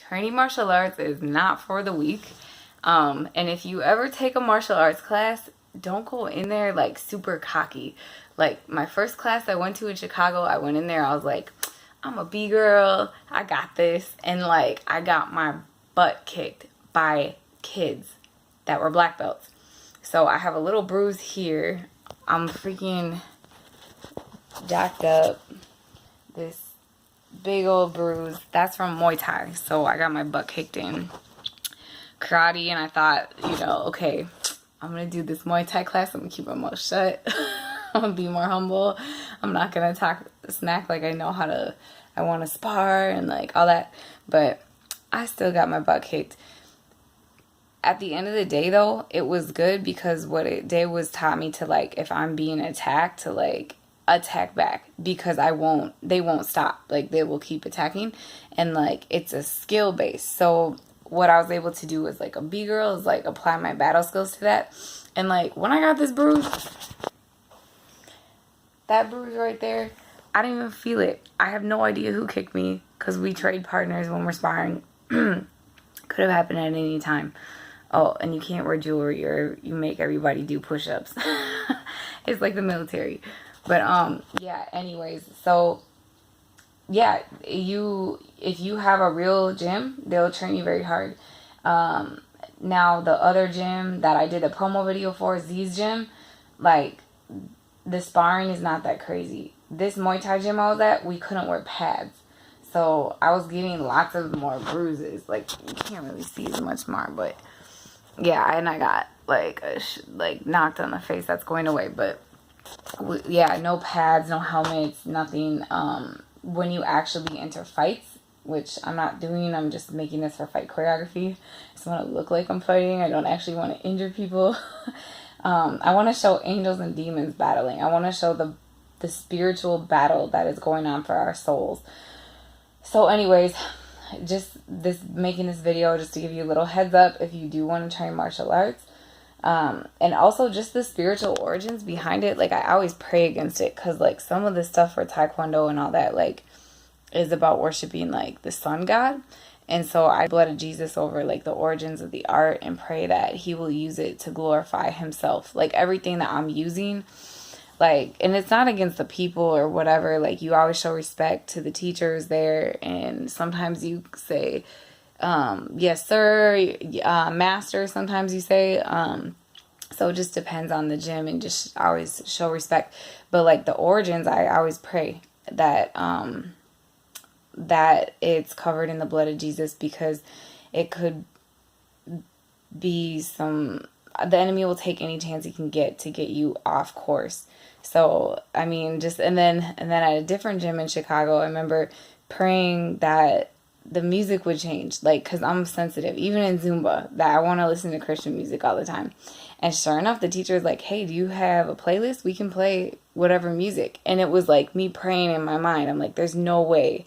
training martial arts is not for the weak. And if you ever take a martial arts class, don't go in there like super cocky. Like my first class I went to in Chicago, I went in there, I was like, I'm a B-girl, I got this. And like I got my butt kicked by kids that were black belts. So I have a little bruise here. I'm freaking jacked up. This big old bruise. That's from Muay Thai. So I got my butt kicked in karate, and I thought, okay, I'm gonna do this Muay Thai class. I'm gonna keep my mouth shut. I'm gonna be more humble. I'm not gonna talk smack like I want to spar and like all that. But I still got my butt kicked. At the end of the day, though, it was good because what it did was taught me to, like, if I'm being attacked, to like attack back, because they won't stop. Like, they will keep attacking, and like it's a skill base. So what I was able to do as like a B-girl is like apply my battle skills to that. And like when I got this bruise, that bruise right there, I didn't even feel it. I have no idea who kicked me because we trade partners when we're sparring. Could have happened at any time. Oh, and you can't wear jewelry or you make everybody do push-ups. It's like the military. But yeah, anyways, so yeah, if you have a real gym, they'll train you very hard. Now the other gym that I did a promo video for, Z's gym, like the sparring is not that crazy. This Muay Thai gym I was at, we couldn't wear pads. So I was getting lots of more bruises. Like you can't really see as much more, but yeah, and I got like knocked on the face. That's going away, but yeah, no pads, no helmets, nothing. When you actually enter fights, which I'm not doing, I'm just making this for fight choreography. I just want to look like I'm fighting. I don't actually want to injure people. I want to show angels and demons battling. I want to show the spiritual battle that is going on for our souls. So anyways, just making this video just to give you a little heads up if you do want to train martial arts. And also just the spiritual origins behind it. Like I always pray against it because like some of the stuff for Taekwondo and all that like is about worshiping like the sun god. And so I blood of Jesus over like the origins of the art and pray that he will use it to glorify himself. Like everything that I'm using, like, and it's not against the people or whatever. Like you always show respect to the teachers there. And sometimes you say, yes, sir, master, sometimes you say, so it just depends on the gym and just always show respect. But like the origins, I always pray that, that it's covered in the blood of Jesus, because it could be the enemy will take any chance he can get to get you off course. So, I mean, and then at a different gym in Chicago, I remember praying that the music would change, like, because I'm sensitive, even in Zumba, that I want to listen to Christian music all the time. And sure enough, the teacher was like, hey, do you have a playlist? We can play whatever music. And it was like me praying in my mind. I'm like, there's no way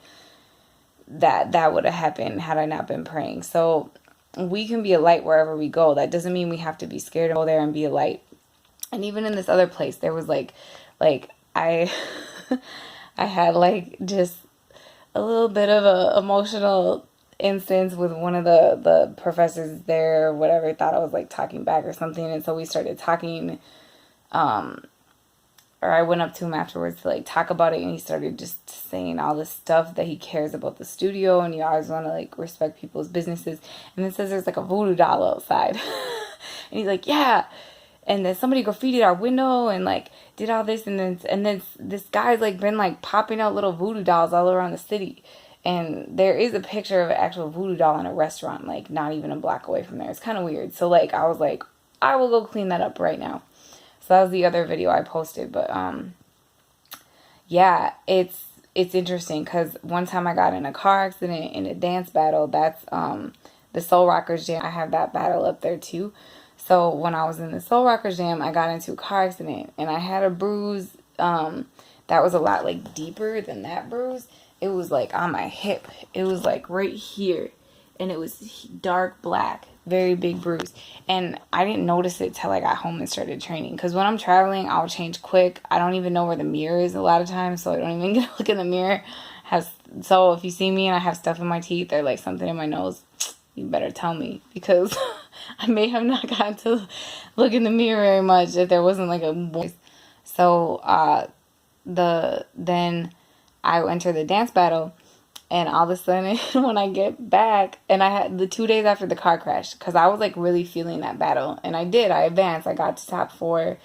that would have happened had I not been praying. So we can be a light wherever we go. That doesn't mean we have to be scared to go there and be a light. And even in this other place, there was like I had like just a little bit of a emotional instance with one of the professors there or whatever. Thought I was like talking back or something, and so we started talking, or I went up to him afterwards to like talk about it, and he started just saying all this stuff that he cares about the studio and you always want to like respect people's businesses. And then says there's like a voodoo doll outside. And he's like, yeah. And then somebody graffitied our window and like did all this, and then this guy's like been like popping out little voodoo dolls all around the city. And there is a picture of an actual voodoo doll in a restaurant, like not even a block away from there. It's kind of weird. So like I was like, I will go clean that up right now. So that was the other video I posted. But yeah, it's interesting because one time I got in a car accident in a dance battle. That's the Soul Rockers Jam. I have that battle up there too. So when I was in the Soul Rockers Jam, I got into a car accident and I had a bruise that was a lot like deeper than that bruise. It was like on my hip. It was like right here, and it was dark black, very big bruise. And I didn't notice it till I got home and started training. Because when I'm traveling, I'll change quick. I don't even know where the mirror is a lot of times, so I don't even get to look in the mirror. Has So if you see me and I have stuff in my teeth or like something in my nose, you better tell me, because I may have not gotten to look in the mirror very much if there wasn't like a voice. So then I enter the dance battle, and all of a sudden when I get back, and I had the 2 days after the car crash, because I was like really feeling that battle, and I advanced. I got to top 4.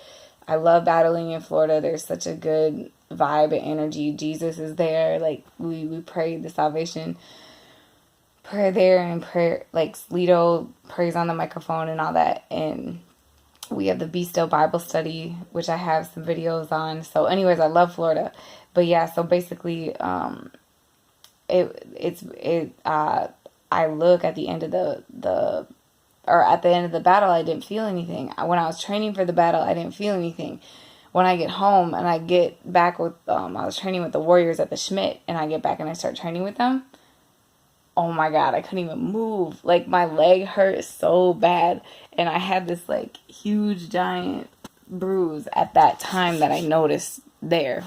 I love battling in Florida. There's such a good vibe and energy. Jesus is there. Like we prayed the salvation prayer there, and prayer, like Lito prays on the microphone and all that, and we have the Be Still Bible study, which I have some videos on. So anyways, I love Florida. But yeah, so basically I look at the end of at the end of the battle, I didn't feel anything. When I was training for the battle, I didn't feel anything. When I get home and I get back with I was training with the Warriors at the Schmidt, and I get back and I start training with them. Oh my God, I couldn't even move. Like my leg hurt so bad, and I had this like huge giant bruise at that time that I noticed there.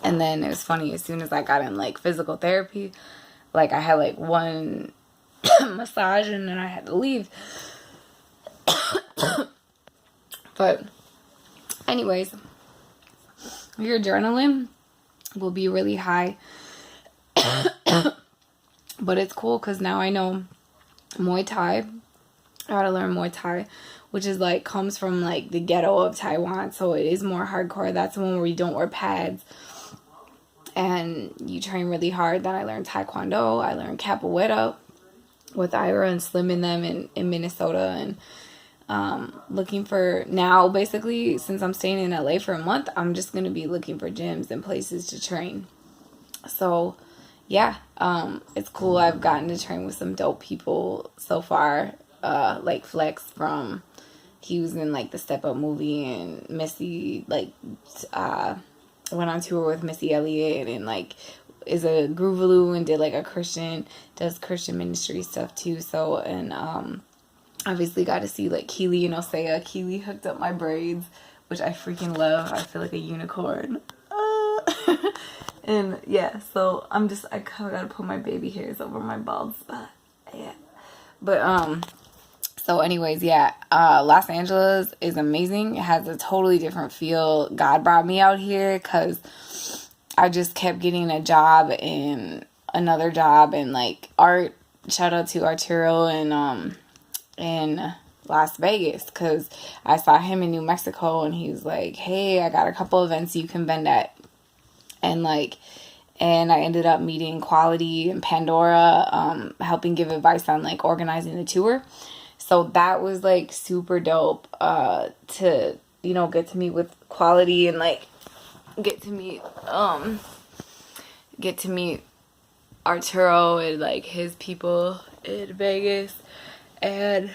And then it was funny, as soon as I got in like physical therapy, like I had like one massage and then I had to leave. But anyways, your adrenaline will be really high. But it's cool because now I know Muay Thai. I gotta learn Muay Thai, which is like comes from like the ghetto of Taiwan, so it is more hardcore. That's the one where you don't wear pads and you train really hard. Then I learned Taekwondo. I learned Capoeira with Ira and Slim in them in Minnesota. And looking for now, basically, since I'm staying in LA for a month, I'm just going to be looking for gyms and places to train. So yeah, it's cool. I've gotten to train with some dope people so far, like Flex from, he was in like the Step Up movie, and Missy, like, went on tour with Missy Elliott, and like is a Groovaloo and did like does Christian ministry stuff too. So, and obviously got to see like Keely and Osea. Keely hooked up my braids, which I freaking love. I feel like a unicorn. And yeah, so I kind of got to put my baby hairs over my bald spot. Yeah. But so anyways, yeah, Los Angeles is amazing. It has a totally different feel. God brought me out here because I just kept getting a job and another job, and like art. Shout out to Arturo and in Las Vegas, because I saw him in New Mexico, and he was like, hey, I got a couple events you can vend at. And I ended up meeting Quality and Pandora, helping give advice on like organizing the tour. So that was like super dope, to, get to meet with Quality and like get to meet Arturo and like his people in Vegas. And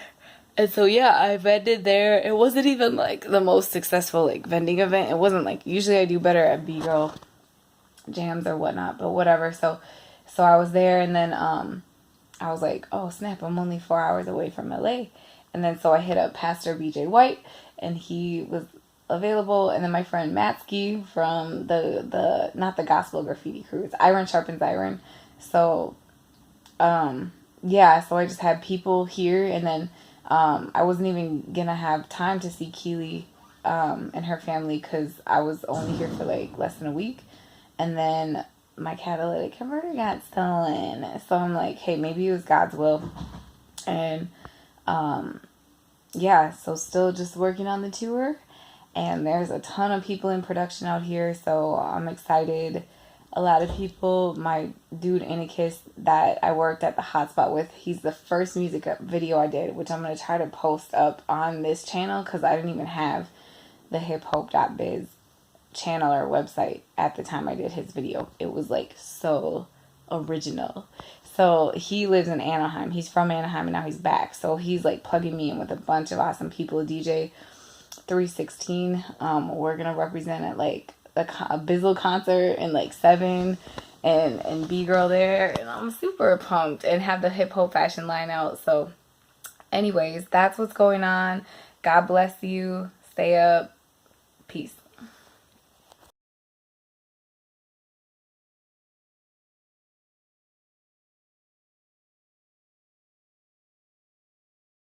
so yeah, I vended there. It wasn't even like the most successful like vending event. It wasn't like, usually I do better at B-Girl jams or whatnot, but whatever. So I was there, and then I was like, oh snap, I'm only 4 hours away from LA. And then so I hit up Pastor BJ White, and he was available. And then my friend Matsky from the not the Gospel Graffiti Crew, it's Iron Sharpens Iron. So yeah, so I just had people here, and then I wasn't even gonna have time to see Keely and her family, because I was only here for like less than a week. And then my catalytic converter got stolen. So I'm like, hey, maybe it was God's will. And yeah, so still just working on the tour. And there's a ton of people in production out here, so I'm excited. A lot of people, my dude Inikis that I worked at the hotspot with, he's the first music video I did, which I'm going to try to post up on this channel, because I didn't even have the hiphop.biz channel or website at the time I did his video. It was like so original. So he lives in Anaheim. He's from Anaheim, and now he's back. So he's like plugging me in with a bunch of awesome people. DJ 316. We're going to represent at like a Bizzle concert in like 7 and B-Girl there. And I'm super pumped, and have the hip hop fashion line out. So anyways, that's what's going on. God bless you. Stay up. Peace.